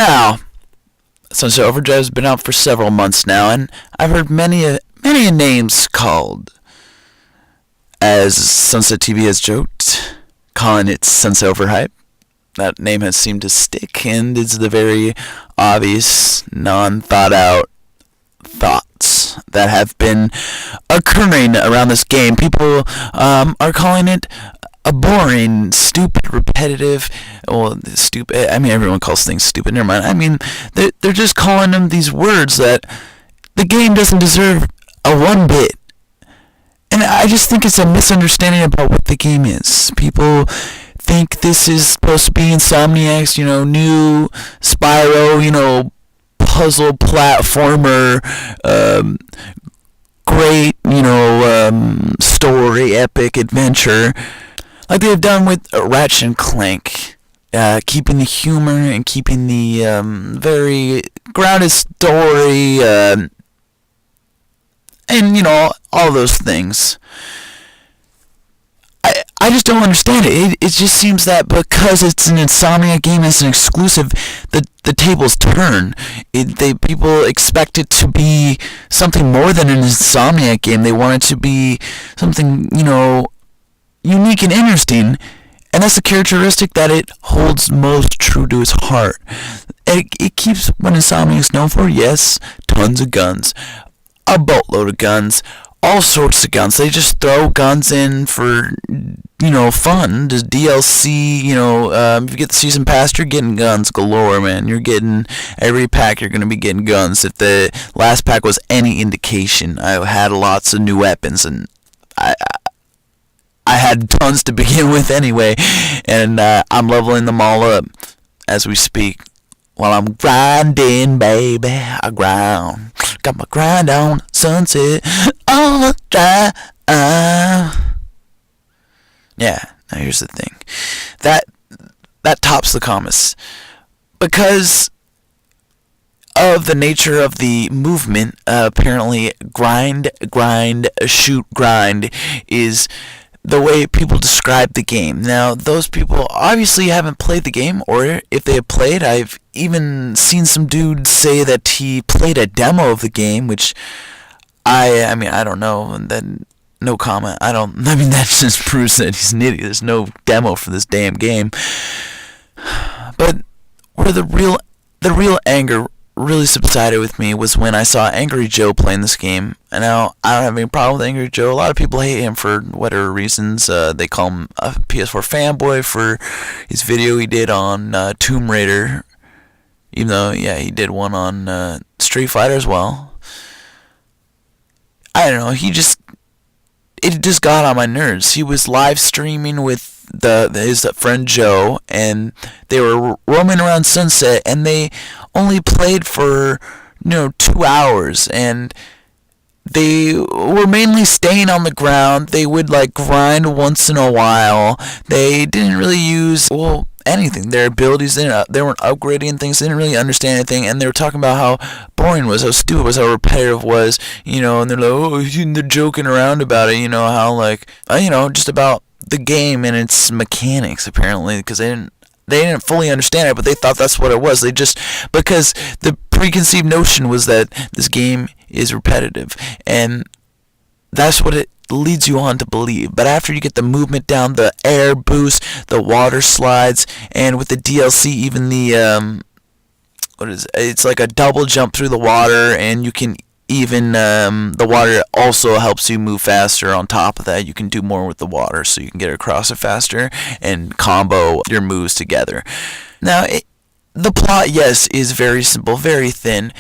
Now, Sunset Overdrive has been out for several months now, and I've heard many names called. As Sunset TV has joked, calling it Sunset Overhype. That name has seemed to stick, and it's the very obvious, non-thought-out thoughts that have been occurring around this game. People are calling it a boring, stupid, repetitive, well, stupid, I mean, everyone calls things stupid, never mind. I mean, they're just calling them these words that the game doesn't deserve a one bit. And I just think it's a misunderstanding about what the game is. People think this is supposed to be Insomniac's, new Spyro, puzzle platformer, great, story, epic adventure, like they have done with Ratchet and Clank, keeping the humor and keeping the very grounded story, and all those things. I just don't understand it. It just seems that because it's an Insomniac game, it's an exclusive, the tables turn. People expect it to be something more than an Insomniac game. They want it to be something, unique and interesting. And that's the characteristic that it holds most true to its heart. It keeps what Insomniac's known for, yes, tons of guns. A boatload of guns, all sorts of guns. They just throw guns in for, fun. Just DLC, if you get the season pass, you're getting guns galore, man. You're getting, every pack you're going to be getting guns. If the last pack was any indication, I had lots of new weapons, and I had tons to begin with anyway, and I'm leveling them all up as we speak. While I'm grinding, baby, I grind. Got my grind on, Sunset Overdrive. Yeah, now here's the thing. That tops the comments. Because of the nature of the movement, apparently grind, shoot, grind is the way people describe the game. Now, those people obviously haven't played the game, or if they have played, I've even seen some dude say that he played a demo of the game, which I don't know, and then no comment. That just proves that he's an idiot. There's no demo for this damn game. But where the real anger really subsided with me was when I saw Angry Joe playing this game. And now, I don't have any problem with Angry Joe. A lot of people hate him for whatever reasons. They call him a PS4 fanboy for his video he did on Tomb Raider. Even though, yeah, he did one on Street Fighter as well. I don't know, it just got on my nerves. He was live streaming with his friend Joe, and they were roaming around Sunset, and they only played for 2 hours, and they were mainly staying on the ground. They would grind once in a while. They didn't really use anything. Their abilities, they weren't upgrading things. They didn't really understand anything, and they were talking about how boring it was, how stupid it was, how repetitive it was, and they're like, and they're joking around about it, how just about the game and its mechanics, apparently, because they didn't fully understand it, but they thought that's what it was. Because the preconceived notion was that this game is repetitive, and that's what it leads you on to believe. But after you get the movement down, the air boost, the water slides, and with the DLC, even the it's like a double jump through the water, and you can even the water also helps you move faster. On top of that, you can do more with the water, so you can get across it faster and combo your moves together. Now, the plot, yes, is very simple, very thin,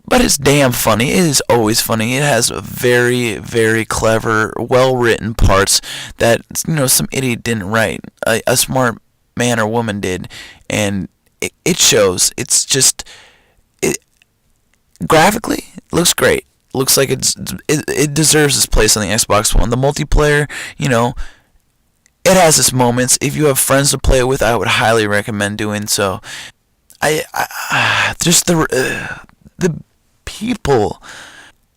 but it's damn funny. It is always funny. It has very, very clever, well-written parts that some idiot didn't write. A smart man or woman did, and it shows. It's just graphically, it looks great. Looks like it deserves its place on the Xbox One. The multiplayer, it has its moments. If you have friends to play it with, I would highly recommend doing so. Just the people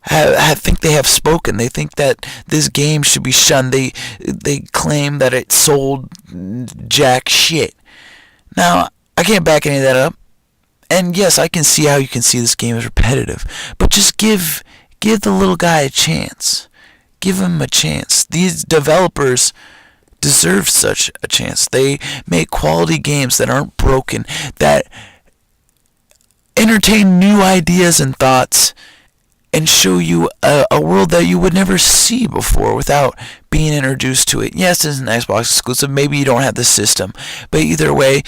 think they have spoken. They think that this game should be shunned. They claim that it sold jack shit. Now, I can't back any of that up. And yes, I can see how you can see this game is repetitive, but just give the little guy a chance. Give him a chance. These developers deserve such a chance. They make quality games that aren't broken, that entertain new ideas and thoughts, and show you a world that you would never see before without being introduced to it. Yes, it's an Xbox exclusive. Maybe you don't have the system, but either way,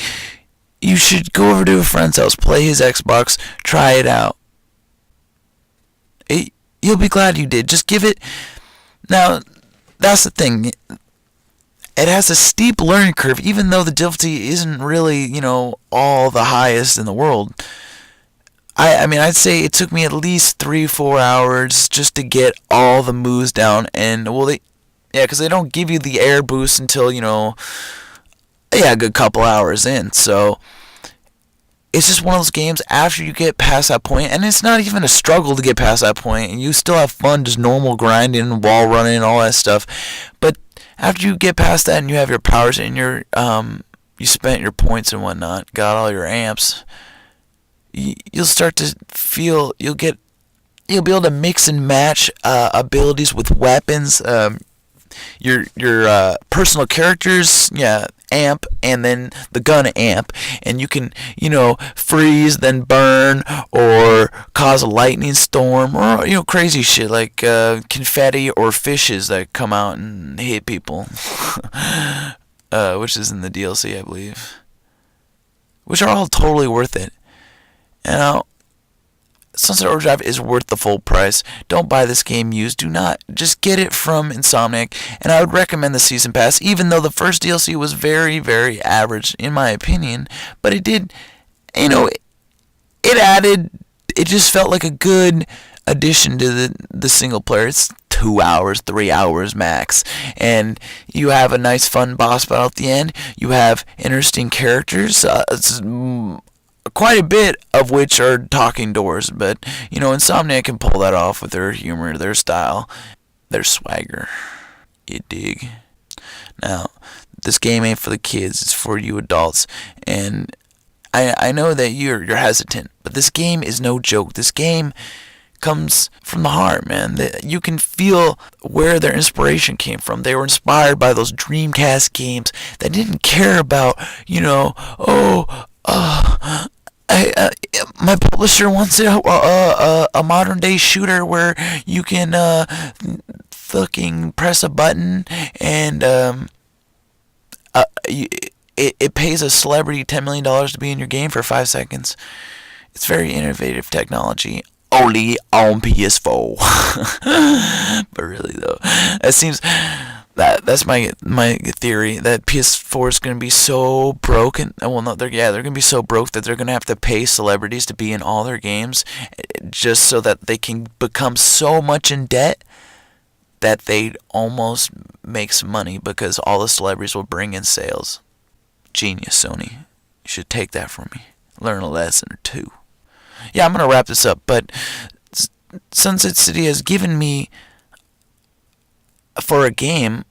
you should go over to a friend's house, play his Xbox, try it out. You'll be glad you did. Just give it. Now, that's the thing. It has a steep learning curve, even though the difficulty isn't really, all the highest in the world. I mean, I'd say it took me at least 3-4 hours just to get all the moves down. And, because they don't give you the air boost until, a good couple hours in. So, it's just one of those games after you get past that point, and it's not even a struggle to get past that point, and you still have fun just normal grinding, wall running, and all that stuff. But after you get past that and you have your powers and you spent your points and whatnot, got all your amps, you'll start to feel you'll be able to mix and match abilities with weapons. Your personal characters, amp, and then the gun amp, and you can freeze, then burn, or cause a lightning storm, or crazy shit like confetti or fishes that come out and hit people, which is in the DLC, I believe, which are all totally worth it. And Sunset Overdrive is worth the full price. Don't buy this game used. Do not. Just get it from Insomniac. And I would recommend the Season Pass, even though the first DLC was very, very average, in my opinion. But it did, it added, it just felt like a good addition to the single player. It's 2 hours, 3 hours max. And you have a nice, fun boss battle at the end. You have interesting characters. Quite a bit of which are talking doors, but Insomniac can pull that off with their humor, their style, their swagger. You dig? Now, this game ain't for the kids; it's for you adults. And I know that you're hesitant, but this game is no joke. This game comes from the heart, man. You can feel where their inspiration came from. They were inspired by those Dreamcast games that didn't care about, my publisher wants a modern day shooter where you can fucking press a button and it pays a celebrity $10 million to be in your game for 5 seconds. It's very innovative technology. Only on PS4. But really though, it seems that's my theory that PS4 is going to be so broken. Well, no, they're going to be so broke that they're going to have to pay celebrities to be in all their games, just so that they can become so much in debt that they almost make some money because all the celebrities will bring in sales. Genius, Sony. You should take that from me. Learn a lesson or two. Yeah, I'm going to wrap this up, but Sunset City has given me, for a game,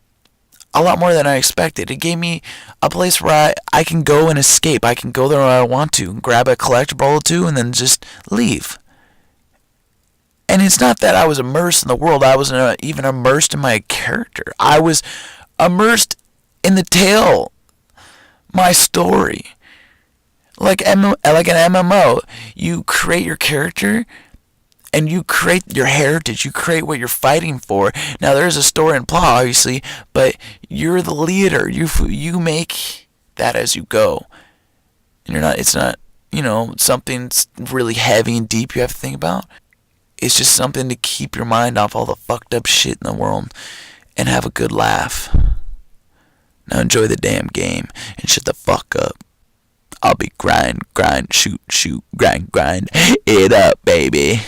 a lot more than I expected. It gave me a place where I can go and escape. I can go there when I want to, grab a collectible or two, and then just leave. And it's not that I was immersed in the world. I wasn't even immersed in my character. I was immersed in the tale, my story. Like an MMO, you create your character, and you create your heritage. You create what you're fighting for. Now, there's a story and plot, obviously, but you're the leader. You make that as you go. And it's not, something really heavy and deep you have to think about. It's just something to keep your mind off all the fucked up shit in the world and have a good laugh. Now enjoy the damn game and shut the fuck up. I'll be grind, shoot, grind it up, baby.